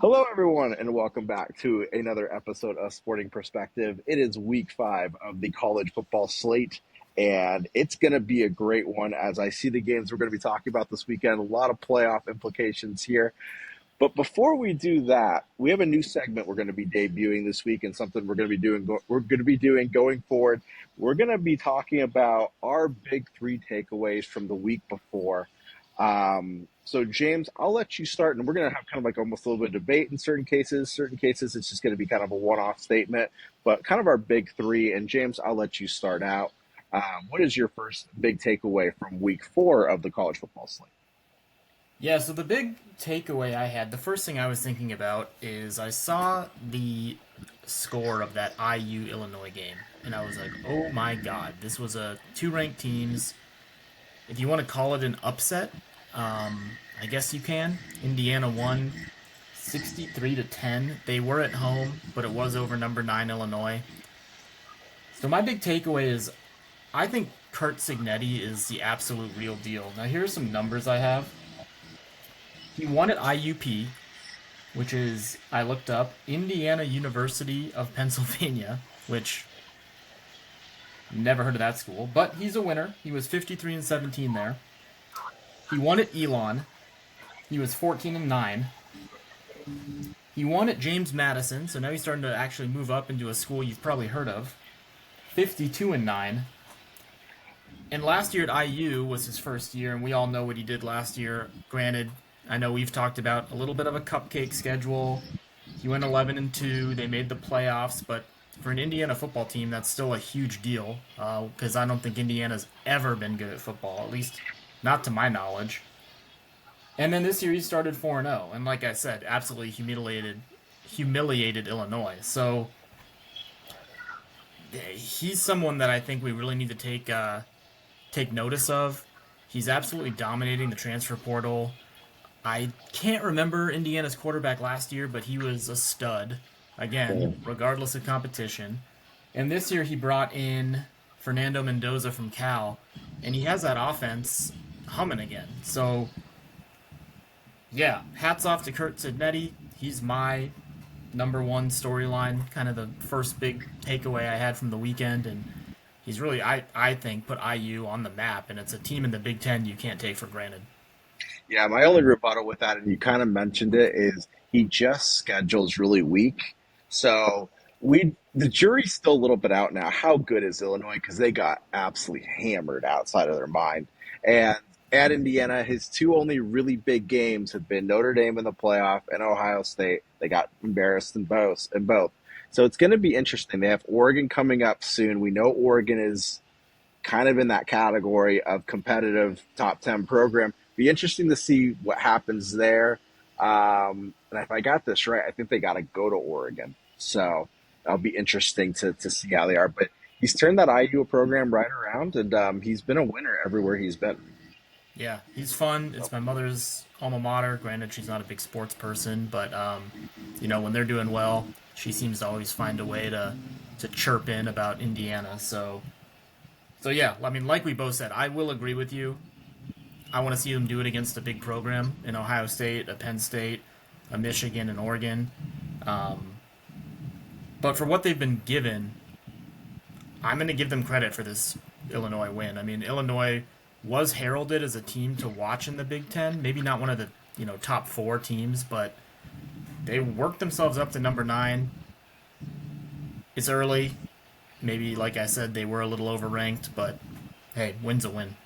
Hello, everyone, and welcome back to another episode of Sporting Perspective. It is week 5 of the college football slate, and it's going to be a great one as I see the games we're going to be talking about this weekend. A lot of playoff implications here. But before we do that, we have a new segment we're going to be debuting this week, and something we're going to be doing going forward. We're going to be talking about our big three takeaways from the week before. So James, I'll let you start, and we're going to have kind of like almost a little bit of debate in certain cases. Certain cases, it's just going to be kind of a one-off statement, but kind of our big three. And James, I'll let you start out. What is your first big takeaway from week 4 of the college football slate? Yeah, so the big takeaway I had, the first thing I was thinking about is I saw the score of that IU Illinois game, and I was like, oh my god, this was a two ranked teams. If you want to call it an upset, I guess you can. Indiana won 63 to 10. They were at home, but it was over number 9 Illinois. So my big takeaway is I think Kurt Signetti is the absolute real deal. Now here's some numbers I have. He won at IUP, which is, I looked up, Indiana University of Pennsylvania, which never heard of that school, but he's a winner. He was 53 and 17 there. He won at Elon. He was 14 and 9. He won at James Madison, so now he's starting to actually move up into a school you've probably heard of. 52 and 9. And last year at IU was his first year, and we all know what he did last year. Granted, I know we've talked about a little bit of a cupcake schedule. He went 11 and 2. They made the playoffs, but for an Indiana football team, that's still a huge deal because I don't think Indiana's ever been good at football, at least not to my knowledge. And then this year he started 4-0, and like I said, absolutely humiliated Illinois. So he's someone that I think we really need to take notice of. He's absolutely dominating the transfer portal. I can't remember Indiana's quarterback last year, but he was a stud, again, regardless of competition. And this year he brought in Fernando Mendoza from Cal, and he has that offense humming again. So, yeah, hats off to Kurt Signetti. He's my number one storyline, kind of the first big takeaway I had from the weekend. And he's really, I think, put IU on the map, and it's a team in the Big Ten you can't take for granted. Yeah, my only rebuttal with that, and you kind of mentioned it, is he just schedules really weak. So the jury's still a little bit out now. How good is Illinois? Because they got absolutely hammered outside of their mind. And at Indiana, his two only really big games have been Notre Dame in the playoff and Ohio State. They got embarrassed in both. So it's going to be interesting. They have Oregon coming up soon. We know Oregon is kind of in that category of competitive top 10 program. Be interesting to see what happens there. And if I got this right, I think they got to go to Oregon. So that'll be interesting to see how they are. But he's turned that IU program right around, and he's been a winner everywhere he's been. Yeah, he's fun. It's my mother's alma mater. Granted, she's not a big sports person, but when they're doing well, she seems to always find a way to chirp in about Indiana. So yeah, I mean, like we both said, I will agree with you. I want to see them do it against a big program in Ohio State, a Penn State, a Michigan, and Oregon. Um, but for what they've been given, I'm going to give them credit for this Illinois win. I mean, Illinois was heralded as a team to watch in the Big Ten. Maybe not one of the top 4 teams, but they worked themselves up to number 9. It's early. Maybe, like I said, they were a little overranked, but hey, win's a win.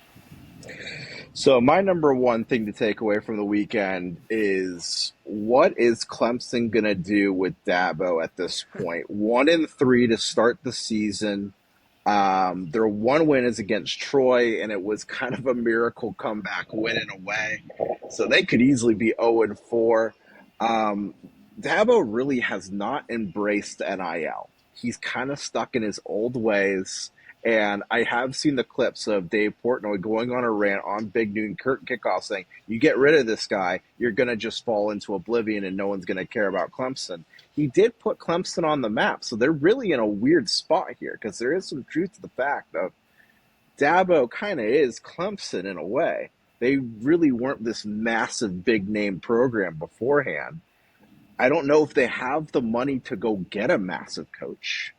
So my number one thing to take away from the weekend is what is Clemson going to do with Dabo at this point? 1-3 to start the season. Their one win is against Troy, and it was kind of a miracle comeback win in a way. So they could easily be 0-4. Um, Dabo really has not embraced NIL. He's kind of stuck in his old ways. And I have seen the clips of Dave Portnoy going on a rant on Big Noon Kurt Kickoff saying, you get rid of this guy, you're going to just fall into oblivion and no one's going to care about Clemson. He did put Clemson on the map. So they're really in a weird spot here because there is some truth to the fact of Dabo kind of is Clemson in a way. They really weren't this massive big name program beforehand. I don't know if they have the money to go get a massive coach.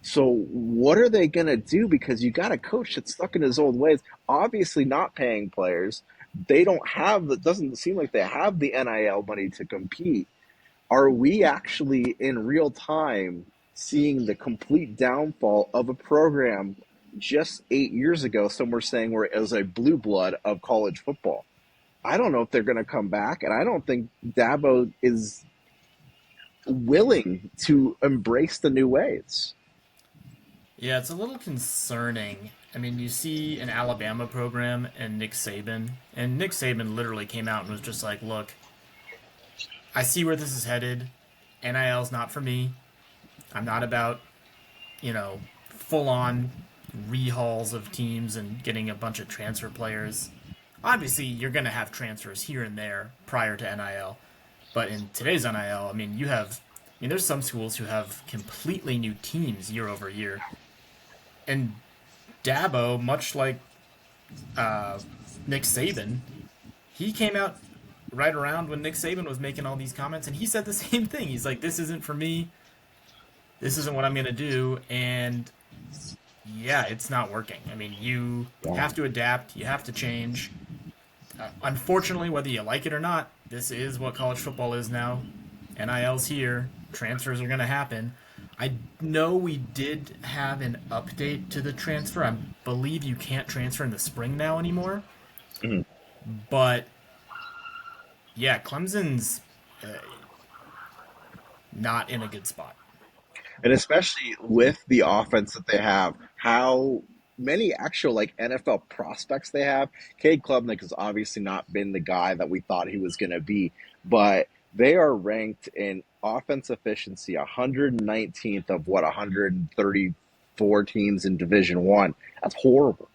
So what are they going to do? Because you got a coach that's stuck in his old ways, obviously not paying players. They don't have, it doesn't seem like they have the NIL money to compete. Are we actually in real time seeing the complete downfall of a program just 8 years ago? Some were saying where it was a blue blood of college football. I don't know if they're going to come back, and I don't think Dabo is willing to embrace the new ways. Yeah, it's a little concerning. I mean, you see an Alabama program and Nick Saban literally came out and was just like, look, I see where this is headed. NIL's not for me. I'm not about, full on rehauls of teams and getting a bunch of transfer players. Obviously, you're going to have transfers here and there prior to NIL. But in today's NIL, there's some schools who have completely new teams year over year. And Dabo, much like Nick Saban, he came out right around when Nick Saban was making all these comments, and he said the same thing. He's like, "This isn't for me. This isn't what I'm gonna do." And yeah, it's not working. I mean, you Yeah. have to adapt. You have to change. Unfortunately, whether you like it or not, this is what college football is now. NIL's here. Transfers are going to happen. I know we did have an update to the transfer. I believe you can't transfer in the spring now anymore. Mhm. But yeah, Clemson's not in a good spot. And especially with the offense that they have, how many actual like NFL prospects they have. Cade Klubnik has obviously not been the guy that we thought he was going to be, but they are ranked in offense efficiency 119th of what 134 teams in Division One. That's horrible.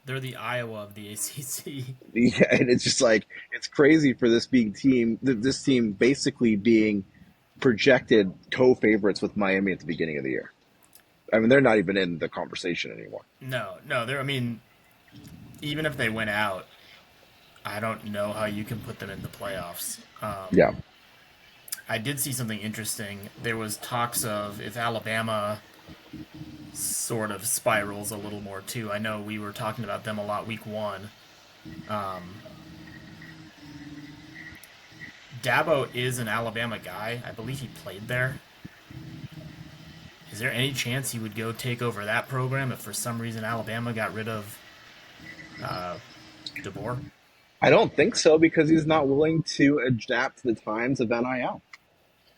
They're the Iowa of the ACC. Yeah, and it's just like it's crazy for this being team. This team basically being projected co-favorites with Miami at the beginning of the year. I mean, they're not even in the conversation anymore. No, no, they're. I mean, even if they went out, I don't know how you can put them in the playoffs. Yeah. I did see something interesting. There was talks of if Alabama sort of spirals a little more too. I know we were talking about them a lot week one. Um, Dabo is an Alabama guy. I believe he played there. Is there any chance he would go take over that program if for some reason Alabama got rid of uh, DeBoer? I don't think so because he's not willing to adapt to the times of NIL.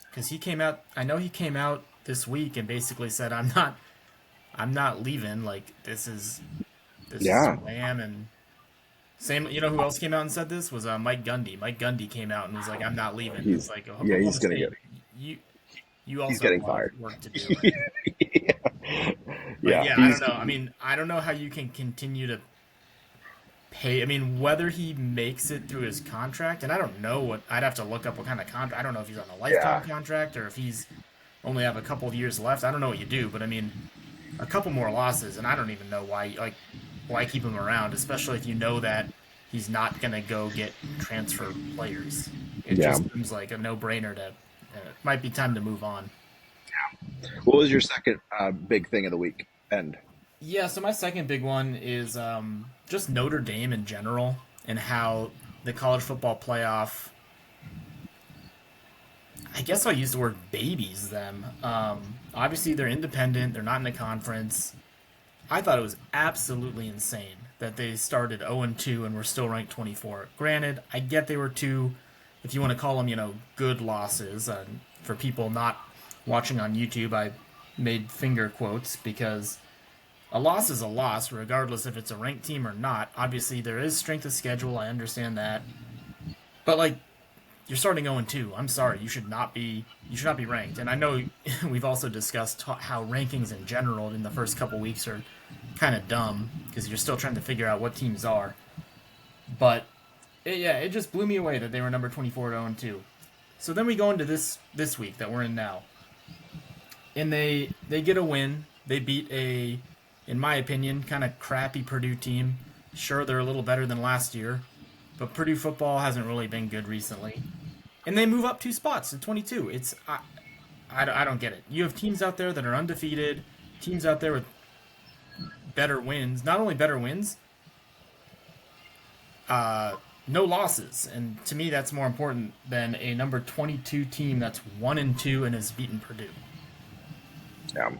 Because he came out. I know he came out this week and basically said, I'm not leaving. Like this is Yeah, who I am." And same, who else came out and said this was Mike Gundy. Mike Gundy came out and was like, "I'm not leaving." It's he's like yeah Oklahoma he's gonna State. get You you he's also have getting a lot of fired. work to do. Yeah, But yeah, yeah, I don't he's know. I mean, I don't know how you can continue to pay. I mean, whether he makes it through his contract, and I don't know what I'd have to look up what kind of contract. I don't know if he's on a lifetime yeah contract or if he's only have a couple of years left. I don't know what you do, but I mean, a couple more losses, and I don't even know why keep him around, especially if you know that he's not gonna go get transfer players. It yeah. just seems like a no brainer to. It might be time to move on. What was your second big thing of the week? And Yeah, so my second big one is just Notre Dame in general and how the college football playoff. I guess I'll use the word babies them. Obviously, they're independent. They're not in a conference. I thought it was absolutely insane that they started 0-2 and were still ranked 24. Granted, I get they were two, if you want to call them, good losses. For people not watching on YouTube, I made finger quotes because a loss is a loss, regardless if it's a ranked team or not. Obviously, there is strength of schedule. I understand that, but like you're starting 0-2. I'm sorry, you should not be ranked. And I know we've also discussed how rankings in general in the first couple weeks are kind of dumb because you're still trying to figure out what teams are. But yeah, it just blew me away that they were number 24 at 0-2. So then we go into this week that we're in now, and they get a win. They beat in my opinion, kind of crappy Purdue team. Sure, they're a little better than last year, but Purdue football hasn't really been good recently. and they move up 2 spots to 22. I don't get it. You have teams out there that are undefeated, teams out there with better wins. Not only better wins, uh, no losses. And to me, that's more important than a number 22 team that's 1-2 and has beaten Purdue. Yeah.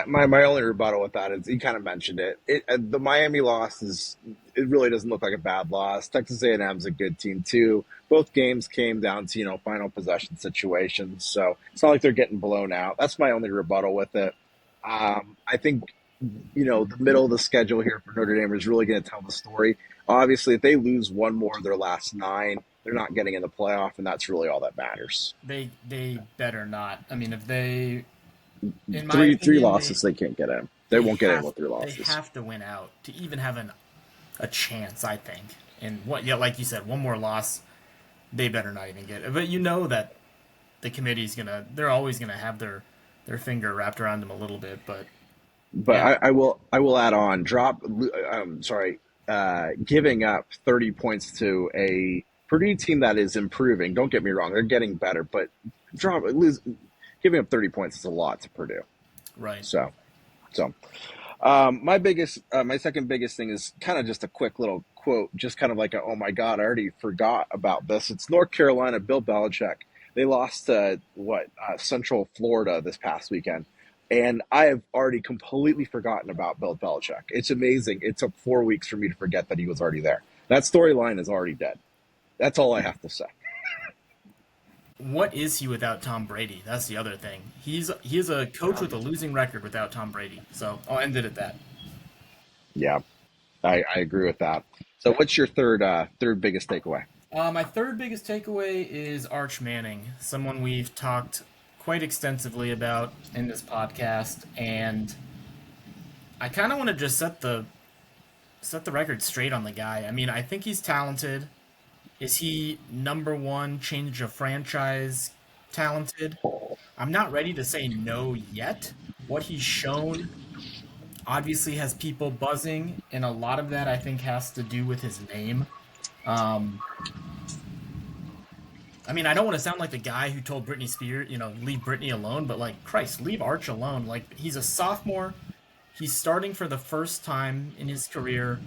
My only rebuttal with that is you kind of mentioned it. The Miami loss is it really doesn't look like a bad loss. Texas A&M's a good team too. Both games came down to final possession situations, so it's not like they're getting blown out. That's my only rebuttal with it. I think the middle of the schedule here for Notre Dame is really going to tell the story. Obviously, if they lose one more of their last nine, they're not getting in the playoff, and that's really all that matters. They better not. I mean, if they, in my Three opinion, losses, they can't get in. They they won't get in have with three they losses. have to win out to even have a chance. I think. And what? Yeah, like you said, one more loss, they better not even get it. But you know that the committee's they're always gonna have their finger wrapped around them a little bit. But But yeah, I will add on giving up 30 points to a Purdue team that is improving. Don't get me wrong, they're getting better, but giving up 30 points is a lot to Purdue. right. So so my second biggest thing is kind of just a quick little quote, just kind of like oh my god, I already forgot about this. It's North Carolina, Bill Belichick. They lost to Central Florida this past weekend, and I have already completely forgotten about Bill Belichick. It's amazing. It took 4 weeks for me to forget that he was already there. That storyline is already dead. That's all I have to say. What is he without Tom Brady? That's the other thing. He is a coach Yeah, with a losing record without Tom Brady. So I'll end it at that. yeah, I agree with that. So, what's your third biggest takeaway? My third biggest takeaway is Arch Manning, someone we've talked quite extensively about in this podcast, and I kind of want to just set the record straight on the guy. I mean, I think he's talented. Is he number one change of franchise talented? I'm not ready to say no yet. What he's shown obviously has people buzzing, and a lot of that I think has to do with his name. Um, I mean, I don't want to sound like the guy who told Britney Spears, leave Britney alone, but like, Christ, leave Arch alone. Like, he's a sophomore. He's starting for the first time in his career.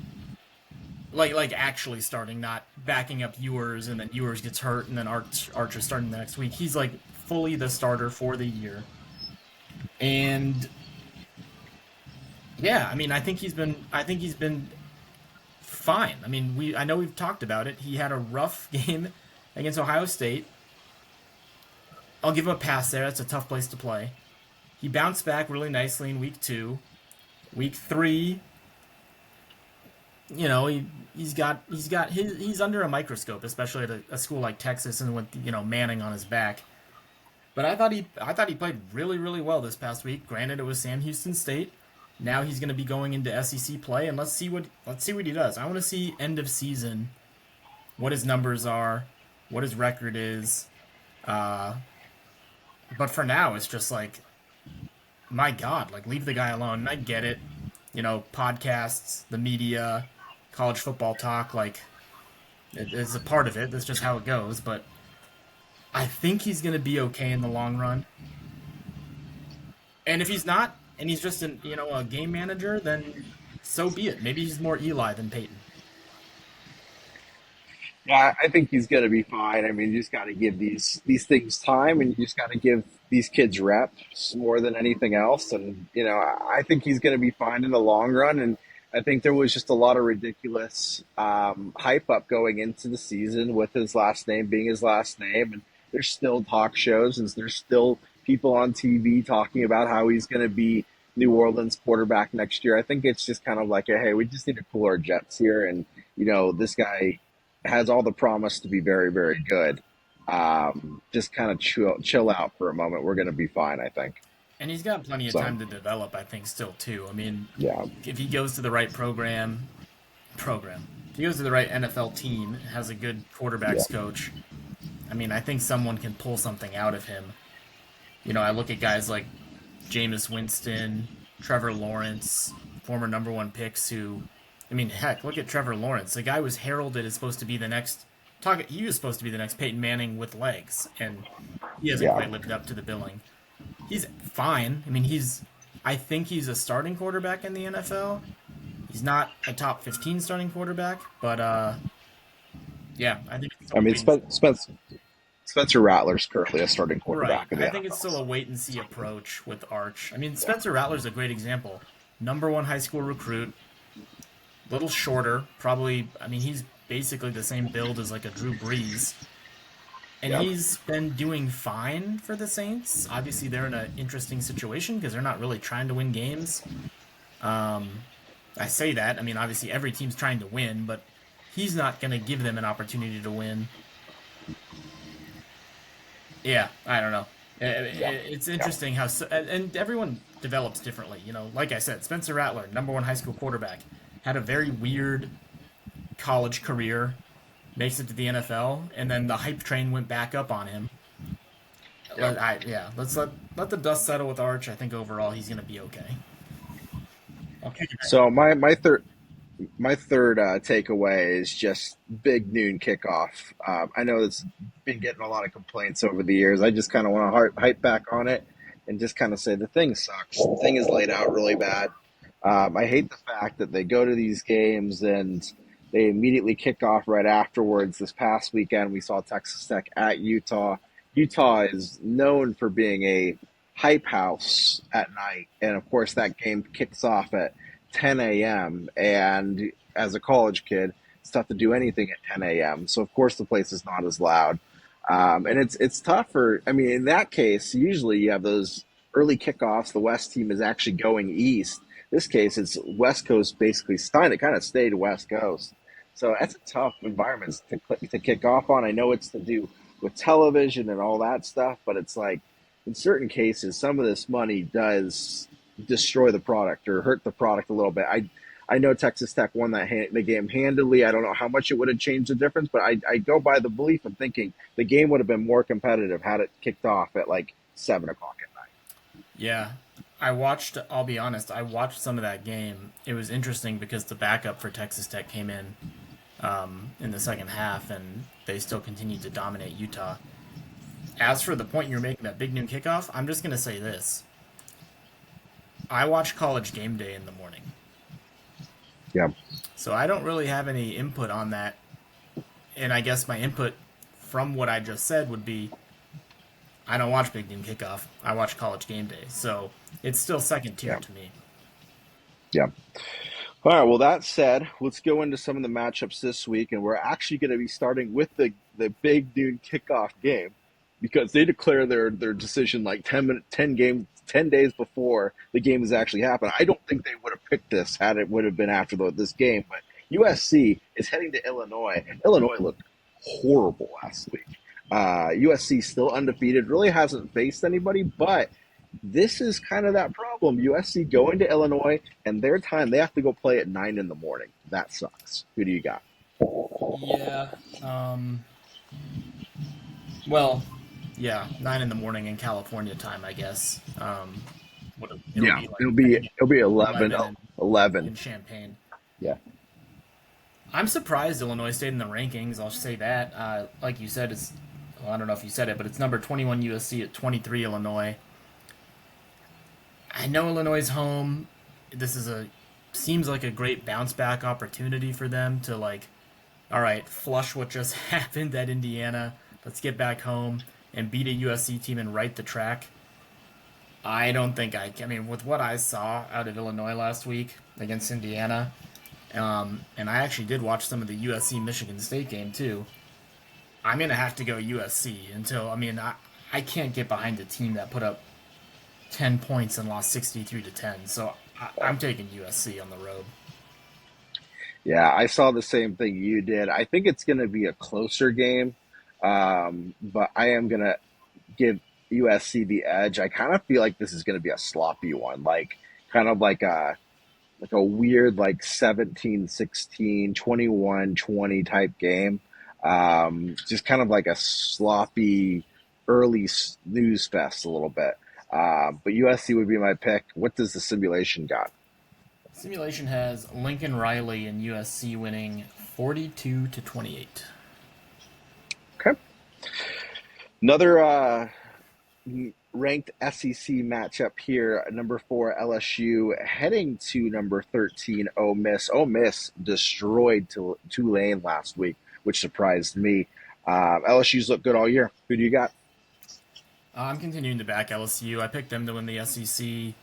Like actually starting, not backing up Ewers, and then Ewers gets hurt, and then Archer's starting the next week. He's like fully the starter for the year. And yeah, I mean, I think he's been fine. I mean, I know we've talked about it. He had a rough game against Ohio State. I'll give him a pass there. That's a tough place to play. He bounced back really nicely in week 2. Week 3, he's under a microscope, especially at a school like Texas and with Manning on his back. But I thought he played really really well this past week. Granted, it was Sam Houston State. Now he's going to be going into SEC play, and let's see what he does. I want to see end of season, what his numbers are, what his record is. Uh, but for now, it's just like, my God, like, leave the guy alone. And I get it, podcasts, the media, college football talk, like, it's a part of it. That's just how it goes. But I think he's going to be okay in the long run. And if he's not, and he's just a game manager, then so be it. Maybe he's more Eli than Peyton. Yeah, I think he's going to be fine. I mean, you just got to give these things time, and you just got to give these kids reps more than anything else. And I think he's going to be fine in the long run. And I think there was just a lot of ridiculous hype up going into the season with his last name being his last name, and there's still talk shows and there's still people on TV talking about how he's going to be New Orleans quarterback next year. I think it's just kind of like, hey, we just need to cool our jets here, and this guy has all the promise to be very, very good. Just kind of chill out for a moment. We're going to be fine, I think. And he's got plenty of So, time to develop, I think, still, too. I mean, yeah, if he goes to the right if he goes to the right NFL team, has a good yeah, quarterbacks coach, I mean, I think someone can pull something out of him. I look at guys like Jameis Winston, Trevor Lawrence, former number one picks who, I mean, heck, look at Trevor Lawrence. The guy was heralded as supposed to be the next he was supposed to be the next Peyton Manning with legs, and he hasn't Yeah. quite lived up to the billing. He's fine. I mean, I think he's a starting quarterback in the NFL. He's not a top 15 starting quarterback, but yeah, I think it's still I a mean, wait and Spencer Rattler's currently a starting right. quarterback in the I think it's still NFL. a wait and see approach with Arch. I mean, Spencer Rattler's a great example. Number one high school recruit, little shorter, probably. I mean, he's basically the same build as like a Drew Brees, and Yeah. he's been doing fine for the Saints. Obviously, they're in an interesting situation because they're not really trying to win games. Um, I say that. I mean, obviously, every team's trying to win, but he's not going to give them an opportunity to win. Yeah, I don't know. Yeah. It's Yeah. interesting how, and everyone develops differently. Like I said, Spencer Rattler, number one high school quarterback, had a very weird college career, makes it to the NFL, and then the hype train went back up on him. Yeah. Let's let the dust settle with Arch. I think overall he's gonna be okay. I'll kick it back to So you. my third takeaway is just big noon kickoff. I know it's been getting a lot of complaints over the years. I just kind of want to hype back on it and just kind of say the thing sucks. The thing is laid out really bad. I hate the fact that they go to these games and they immediately kick off right afterwards. This past weekend, we saw Texas Tech at Utah. Utah is known for being a hype house at night, and of course, that game kicks off at 10 a.m. And as a college kid, it's tough to do anything at 10 a.m. So of course, the place is not as loud, and it's tougher. I mean, in that case, usually you have those early kickoffs. The West team is actually going east. This case, it's West Coast basically Stein. It kind of stayed West Coast. So that's a tough environment to kick off on. I know it's to do with television and all that stuff, but it's like in certain cases, some of this money does destroy the product or hurt the product a little bit. I know Texas Tech won the game handily. I don't know how much it would have changed the difference, but I go by the belief of thinking the game would have been more competitive had it kicked off at like 7 o'clock at night. Yeah, I watched. I'll be honest. I watched some of that game. It was interesting because the backup for Texas Tech came in the second half, and they still continued to dominate Utah. As for the point you're making, that big noon kickoff, I'm just gonna say this: I watch College Game Day in the morning, Yeah, so I don't really have any input on that. And I guess my input from what I just said would be I don't watch Big Noon Kickoff. I watch College Game Day, so it's still second tier yeah, to me. yeah. All right. Well, that said, let's go into some of the matchups this week, and we're actually going to be starting with the big noon kickoff game because they declare their decision like 10 days before the game has actually happened. I don't think they would have picked this had it would have been after this game, but USC is heading to Illinois. Illinois looked horrible last week. USC still undefeated, really hasn't faced anybody, but this is kind of that problem. USC going to Illinois and their time they have to go play at 9 in the morning. That sucks. Who do you got? Yeah. Um. Well, yeah, 9 in the morning in California time, I guess. It'll Yeah, be like it'll I be think it'll be 11, 11 11. in Champaign. Yeah, I'm surprised Illinois stayed in the rankings. I'll say that. Like you said, it's well, I don't know if you said it, but it's number 21 USC at 23 Illinois. I know Illinois' home. This is a seems like a great bounce back opportunity for them to like, all right, flush what just happened at Indiana. Let's get back home and beat a USC team and right the track. I don't think I can. I mean, with what I saw out of Illinois last week against Indiana, and I actually did watch some of the USC Michigan State game too. I'm gonna have to go USC until I mean I can't get behind a team that put up 10 points and lost 63-10. So I'm taking USC on the road. yeah. I saw the same thing you did. I think it's going to be a closer game, but I am going to give USC the edge. I kind of feel like this is going to be a sloppy one, like kind of like a weird like 17-16, 21-20 type game. Just kind of like a sloppy early snooze fest a little bit. But USC would be my pick. What does the simulation got? Simulation has Lincoln Riley and USC winning 42-28. Another ranked SEC matchup here. Number 4 LSU heading to number 13 Ole Miss. Ole Miss destroyed Tulane last week, which surprised me. LSU's looked good all year. Who do you got? I'm continuing to back LSU. I picked them to win the SEC.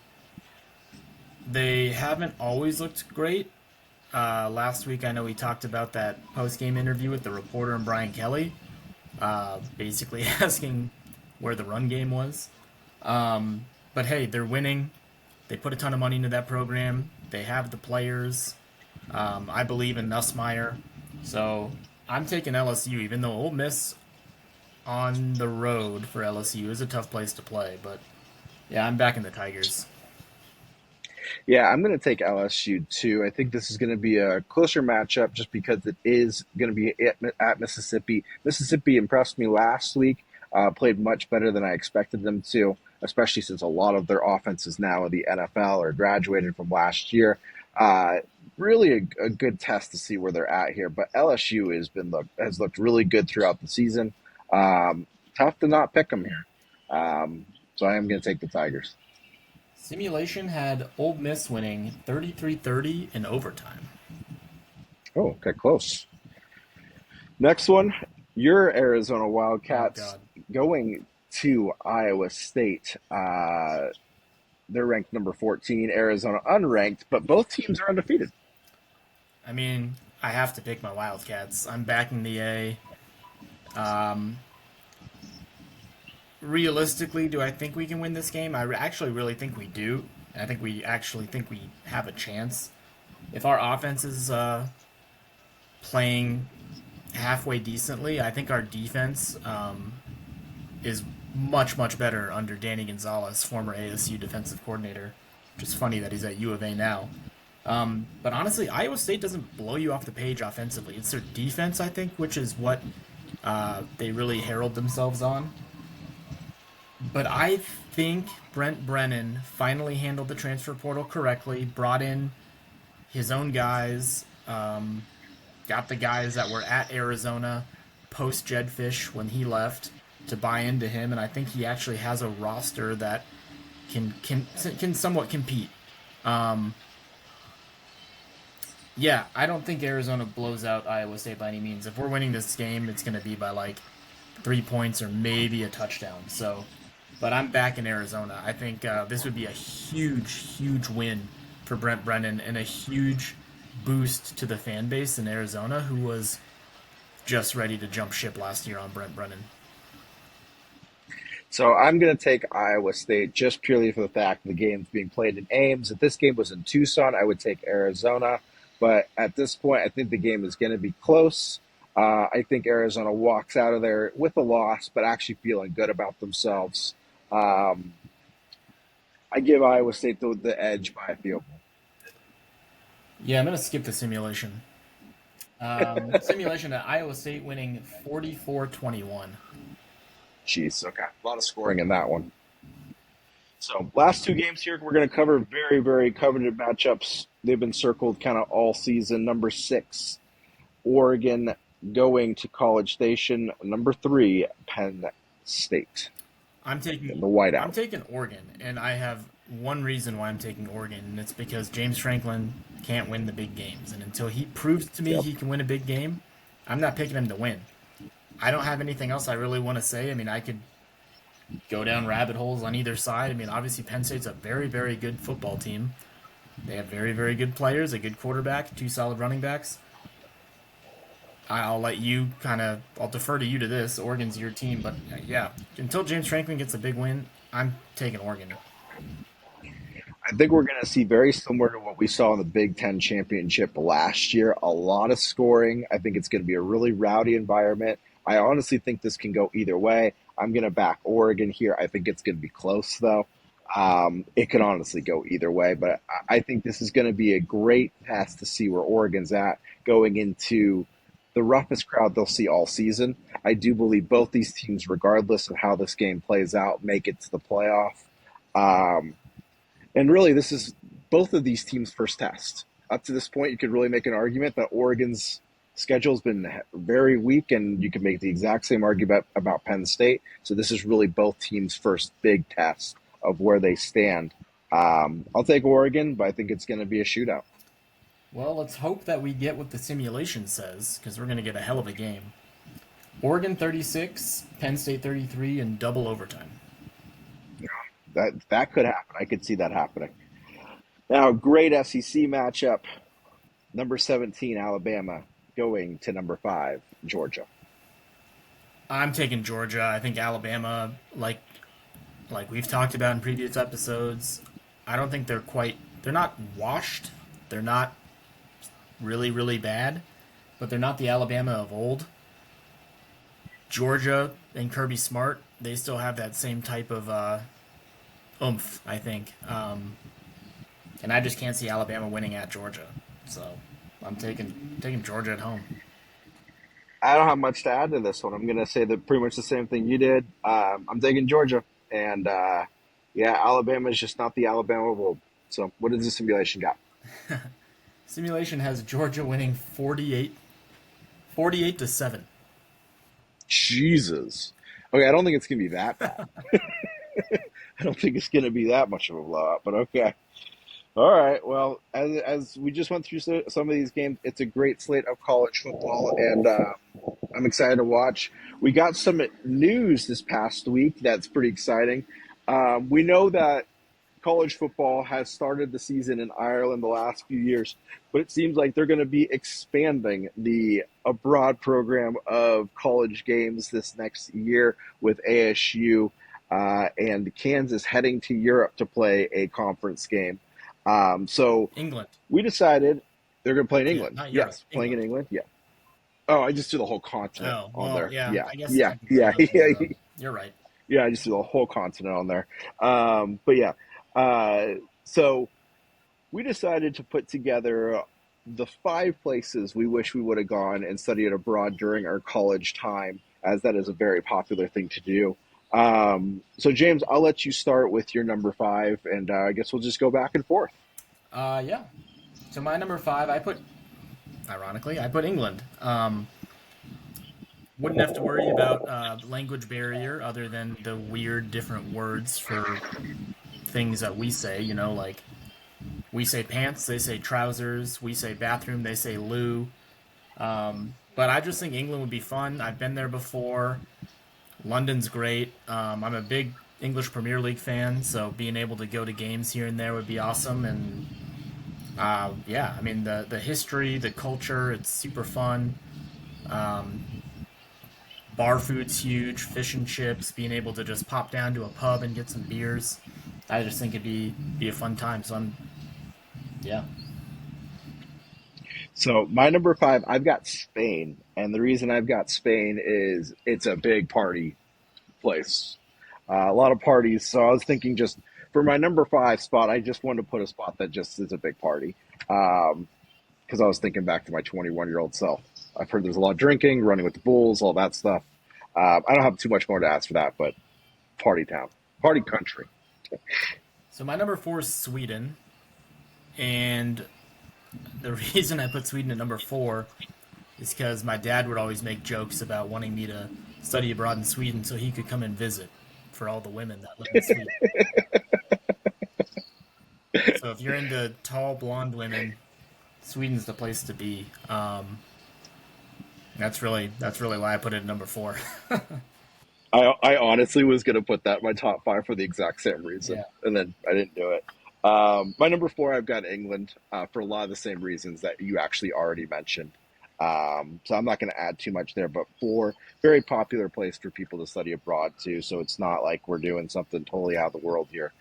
They haven't always looked great. Last week, I know we talked about that post game interview with the reporter and Brian Kelly, basically asking where the run game was. But hey, they're winning. They put a ton of money into that program. They have the players. I believe in Nussmeier. So I'm taking LSU, even though Ole Miss on the road for LSU is a tough place to play. But yeah, I'm backing the Tigers. Yeah, I'm going to take LSU too. I think this is going to be a closer matchup just because it is going to be at Mississippi. Mississippi impressed me last week, played much better than I expected them to, especially since a lot of their offenses now in the NFL or graduated from last year. Uh, really a good test to see where they're at here. But LSU has looked really good throughout the season. Um, Tough to not pick them here. So I am going to take the Tigers. Simulation had Ole Miss winning 33-30 in overtime. Oh, okay, close. Next one, your Arizona Oh, Wildcats God. going to Iowa State. They're ranked number 14, Arizona unranked, but both teams are undefeated. I mean, I have to pick my Wildcats. I'm backing the A. Um, Realistically, do I think we can win this game? Actually really think we do. And I think we actually think we have a chance. If our offense is playing halfway decently, I think our defense is much, much better under Danny Gonzalez, former ASU defensive coordinator. Which is funny that he's at U of A now. But honestly, Iowa State doesn't blow you off the page offensively. It's their defense, I think, which is what they really herald themselves on. But I think Brent Brennan finally handled the transfer portal correctly, brought in his own guys, got the guys that were at Arizona post Jedfish when he left to buy into him, and I think he actually has a roster that can somewhat compete. Um, yeah, I don't think Arizona blows out Iowa State by any means. If we're winning this game, it's going to be by like 3 points or maybe a touchdown. So, but I'm back in Arizona. I think this would be a huge, huge win for Brent Brennan and a huge boost to the fan base in Arizona, who was just ready to jump ship last year on Brent Brennan. So I'm going to take Iowa State just purely for the fact the game's being played in Ames. If this game was in Tucson, I would take Arizona. But at this point, I think the game is going to be close. I think Arizona walks out of there with a loss, but actually feeling good about themselves. Um, I give Iowa State the edge by a field goal. Yeah, I'm going to skip the simulation. Simulation at Iowa State winning 44-21. Jeez, okay. A lot of scoring in that one. So, last two games here, we're going to cover very, very coveted matchups. They've been circled kind of all season. Number 6, Oregon going to College Station. Number 3, Penn State I'm in taking the I'm whiteout. taking Oregon, and I have one reason why I'm taking Oregon, and it's because James Franklin can't win the big games, and until he proves to me Yep. he can win a big game, I'm not picking him to win. I don't have anything else I really want to say. I mean, I could go down rabbit holes on either side. I mean, obviously Penn State's a very, very good football team. They have very, very good players, a good quarterback, two solid running backs. I'll let you I'll defer to you to this. Oregon's your team, but yeah, until James Franklin gets a big win, I'm taking Oregon. I think we're going to see very similar to what we saw in the Big Ten championship last year. A lot of scoring. I think it's going to be a really rowdy environment. I honestly think this can go either way. I'm going to back Oregon here. I think it's going to be close, though. It could honestly go either way, but I think this is going to be a great test to see where Oregon's at going into the roughest crowd they'll see all season. I do believe both these teams, regardless of how this game plays out, make it to the playoff. Um, and really, this is both of these teams' first test. Up to this point, you could really make an argument that Oregon's schedule's been very weak, and you can make the exact same argument about Penn State. So this is really both teams' first big test of where they stand. I'll take Oregon, but I think it's going to be a shootout. Well, let's hope that we get what the simulation says, because we're going to get a hell of a game. Oregon 36, Penn State 33, and double overtime. That could happen. I could see that happening. Now, great SEC matchup. Number 17, Alabama, going to number 5, Georgia. I'm taking Georgia. I think Alabama, like we've talked about in previous episodes, I don't think they're not washed. They're not really, really bad, but they're not the Alabama of old. Georgia and Kirby Smart, they still have that same type of oomph, I think. And I just can't see Alabama winning at Georgia. So I'm taking Georgia at home. I don't have much to add to this one. I'm going to say pretty much the same thing you did. I'm taking Georgia, and yeah, Alabama is just not the Alabama of old. So, what does the simulation got? Simulation has Georgia winning 48 to 7. Jesus. Okay, I don't think it's going to be that bad. I don't think it's going to be that much of a blowout, but okay. All right. Well, as we just went through some of these games, it's a great slate of college football, and I'm excited to watch. We got some news this past week that's pretty exciting. We know that college football has started the season in Ireland the last few years, but it seems like they're going to be expanding the abroad program of college games this next year with ASU and Kansas heading to Europe to play a conference game. So England. we decided they're going to play in Yeah, England. not Europe. Yes, playing in England. England. Yeah. Oh, I just threw the whole continent Oh, on well, there. yeah. Yeah, I guess yeah, technically yeah, those yeah, are. You're right. yeah. I just threw the whole continent on there. But yeah, so we decided to put together the 5 places we wish we would have gone and studied abroad during our college time, as that is a very popular thing to do. So James, I'll let you start with your number 5, and I guess we'll just go back and forth. Yeah. So my number 5, ironically, I put England. Wouldn't have to worry about language barrier other than the weird different words for things that we say. Like we say pants, they say trousers. We say bathroom, they say loo. But I just think England would be fun. I've been there before. London's great. I'm a big English Premier League fan, so being able to go to games here and there would be awesome. And yeah, I mean the history, the culture, it's super fun. Um, Bar food's huge. Fish and chips. Being able to just pop down to a pub and get some beers. I just think it'd be a fun time. So yeah. So my number 5, I've got Spain, and the reason I've got Spain is it's a big party place, a lot of parties. So I was thinking just for my number 5 spot, I just wanted to put a spot that just is a big party, because I was thinking back to my 21-year-old self. I've heard there's a lot of drinking, running with the bulls, all that stuff. I don't have too much more to ask for that, but party town, party country. So my number 4 is Sweden, and the reason I put Sweden at number 4 is because my dad would always make jokes about wanting me to study abroad in Sweden so he could come and visit for all the women that live in Sweden. So if you're into tall blonde women, Sweden's the place to be. That's really why I put it at number 4. I honestly was going to put that in my top 5 for the exact same reason, Yeah. and then I didn't do it. My number 4, I've got England for a lot of the same reasons that you actually already mentioned. So I'm not going to add too much there, but 4, very popular place for people to study abroad too. So it's not like we're doing something totally out of the world here.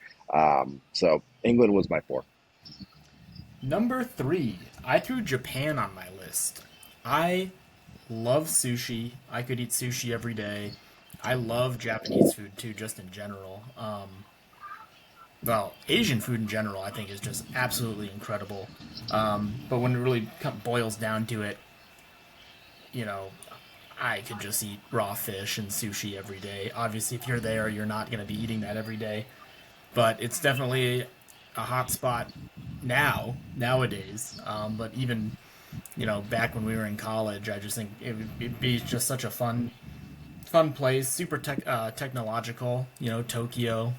So England was my 4. Number 3, I threw Japan on my list. I love sushi. I could eat sushi every day. I love Japanese food too, just in general. Well, Asian food in general, I think, is just absolutely incredible. But when it really boils down to it, you know, I could just eat raw fish and sushi every day. Obviously, if you're there, you're not going to be eating that every day. But it's definitely a hot spot nowadays. But even back when we were in college. I just think it'd be just such a fun place, super technological. Tokyo.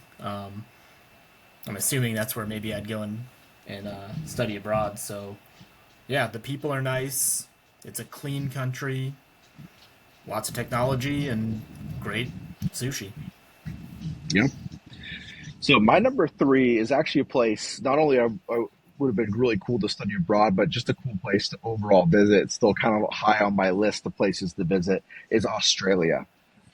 I'm assuming that's where maybe I'd go and study abroad. So yeah, the people are nice. It's a clean country, lots of technology, and great sushi. Yeah. So my number three is actually a place not only I would have been really cool to study abroad, but just a cool place to overall visit. It's still kind of high on my list of places to visit is Australia.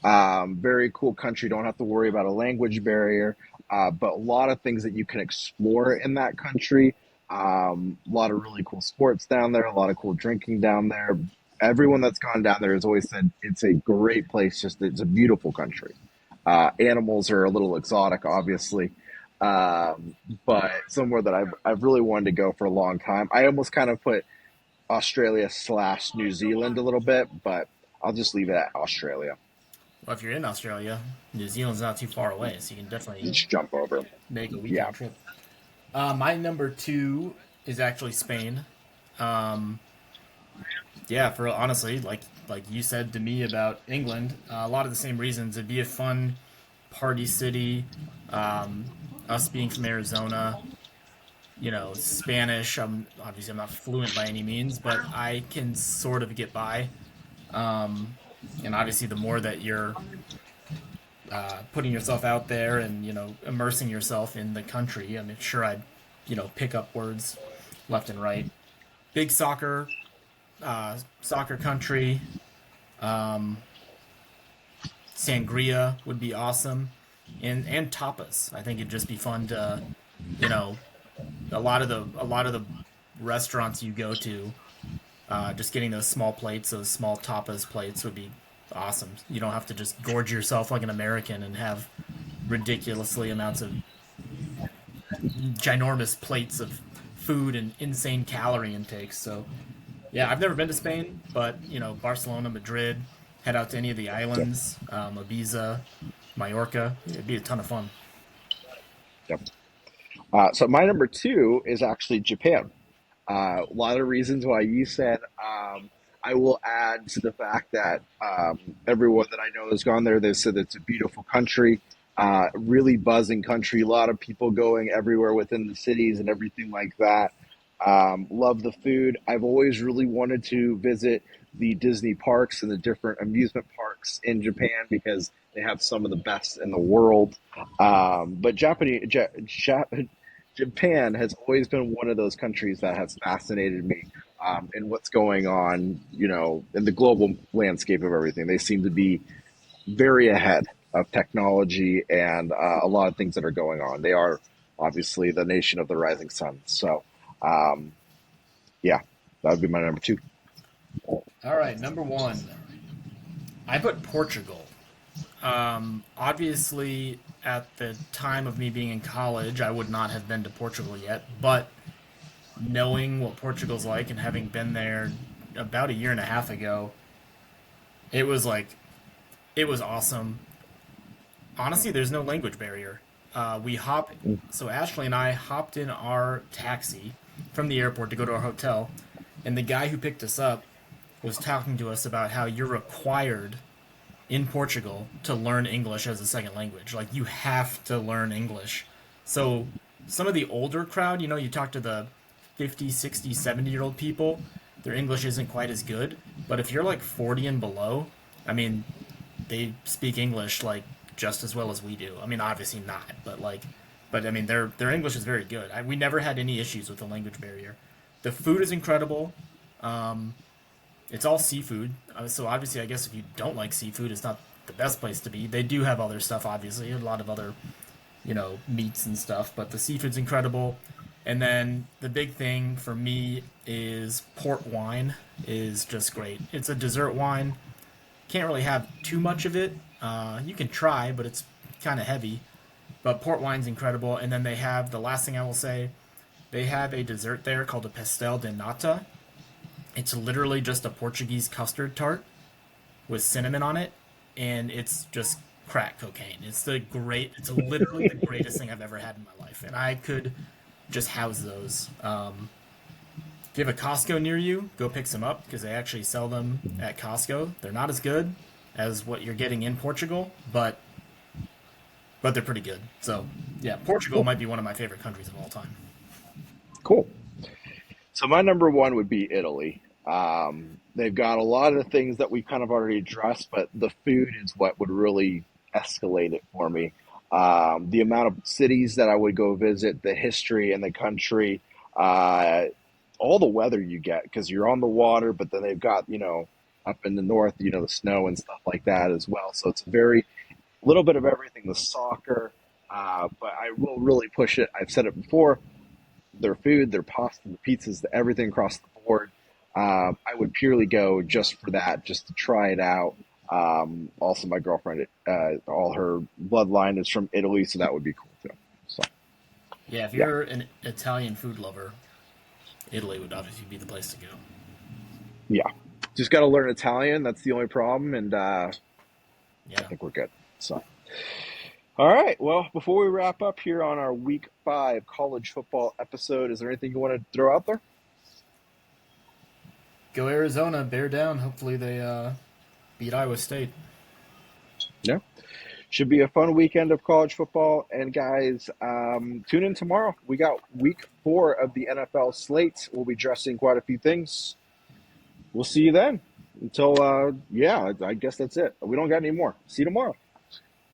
Very cool country. Don't have to worry about a language barrier, but a lot of things that you can explore in that country. A lot of really cool sports down there. A lot of cool drinking down there. Everyone that's gone down there has always said it's a great place. Just it's a beautiful country. Animals are a little exotic, obviously, um, but somewhere that I've really wanted to go for a long time. I almost kind of put Australia slash New Zealand a little bit, but I'll just leave it at Australia. Well, if you're in Australia, New Zealand's not too far away, so you can definitely Just jump over. make a Yeah. weekend trip. My number two is actually Spain. Um, yeah, for honestly, like you said to me about England, a lot of the same reasons. It'd be a fun party city. Um, us being from Arizona, Spanish. I'm not fluent by any means, but I can sort of get by. Um, and obviously, the more that you're putting yourself out there and immersing yourself in the country, I'm sure I'd pick up words left and right. Big soccer country. Um, Sangria would be awesome, and tapas. I think it'd just be fun to, you know, a lot of the restaurants you go to, just getting those small plates, those small tapas plates would be awesome. You don't have to just gorge yourself like an American and have ridiculously amounts of ginormous plates of food and insane calorie intakes. So yeah, I've never been to Spain, but Barcelona, Madrid, head out to any of the Yep. islands, Ibiza, Mallorca. It'd be a ton of fun. Yep. So my number two is actually Japan. A lot of reasons why you said. I will add to the fact that everyone that I know has gone there. They said it's a beautiful country, really buzzing country. A lot of people going everywhere within the cities and everything like that. Love the food. I've always really wanted to visit the Disney parks and the different amusement parks in Japan because they have some of the best in the world. But Japan has always been one of those countries that has fascinated me in what's going on, in the global landscape of everything. They seem to be very ahead of technology and a lot of things that are going on. They are obviously the nation of the rising sun. So, um, yeah, that would be my number two. All right, number one, I put Portugal. Obviously, at the time of me being in college, I would not have been to Portugal yet, but knowing what Portugal's like and having been there about a year and a half ago, it was like it was awesome. Honestly, there's no language barrier. We hop So Ashley and I hopped in our taxi from the airport to go to our hotel, and the guy who picked us up was talking to us about how you're required in Portugal to learn English as a second language. Like you have to learn English. So some of the older crowd, you talk to the 50, 60, 70-year-old people, their English isn't quite as good. But if you're like 40 and below, I mean, they speak English like just as well as we do. I mean, obviously not, but I mean, their English is very good. We never had any issues with the language barrier. The food is incredible. Um, it's all seafood, so obviously, I guess if you don't like seafood, it's not the best place to be. They do have other stuff, obviously, a lot of other meats and stuff, but the seafood's incredible. And then the big thing for me is port wine is just great. It's a dessert wine. Can't really have too much of it. You can try, but it's kind of heavy. But port wine's incredible. And then they have the last thing I will say. They have a dessert there called a pastel de nata. It's literally just a Portuguese custard tart with cinnamon on it, and it's just crack cocaine. It's literally the greatest thing I've ever had in my life, and I could just house those. If you have a Costco near you, go pick some up because they actually sell them at Costco. They're not as good as what you're getting in Portugal, but they're pretty good. So yeah, Portugal Cool. might be one of my favorite countries of all time. Cool. So my number one would be Italy. They've got a lot of the things that we've kind of already addressed, but the food is what would really escalate it for me. The amount of cities that I would go visit, the history and the country, uh, all the weather you get because you're on the water, but then they've got, up in the north, the snow and stuff like that as well. So it's a very little bit of everything, the soccer, but I will really push it. I've said it before, their food, their pasta, the pizzas, everything across the board. I would purely go just for that, just to try it out. Also, my girlfriend, all her bloodline is from Italy, so that would be cool too. So, Yeah, if yeah, you're an Italian food lover, Italy would obviously be the place to go. yeah. Just got to learn Italian. That's the only problem, and I Yeah. think we're good. So, all right. Well, before we wrap up here on our Week 5 college football episode, is there anything you want to throw out there? Go Arizona, bear down. Hopefully they beat Iowa State. Yeah. Should be a fun weekend of college football. And guys, tune in tomorrow. We got week 4 of the NFL slate. We'll be addressing quite a few things. We'll see you then. Until, yeah, I guess that's it. We don't got any more. See you tomorrow.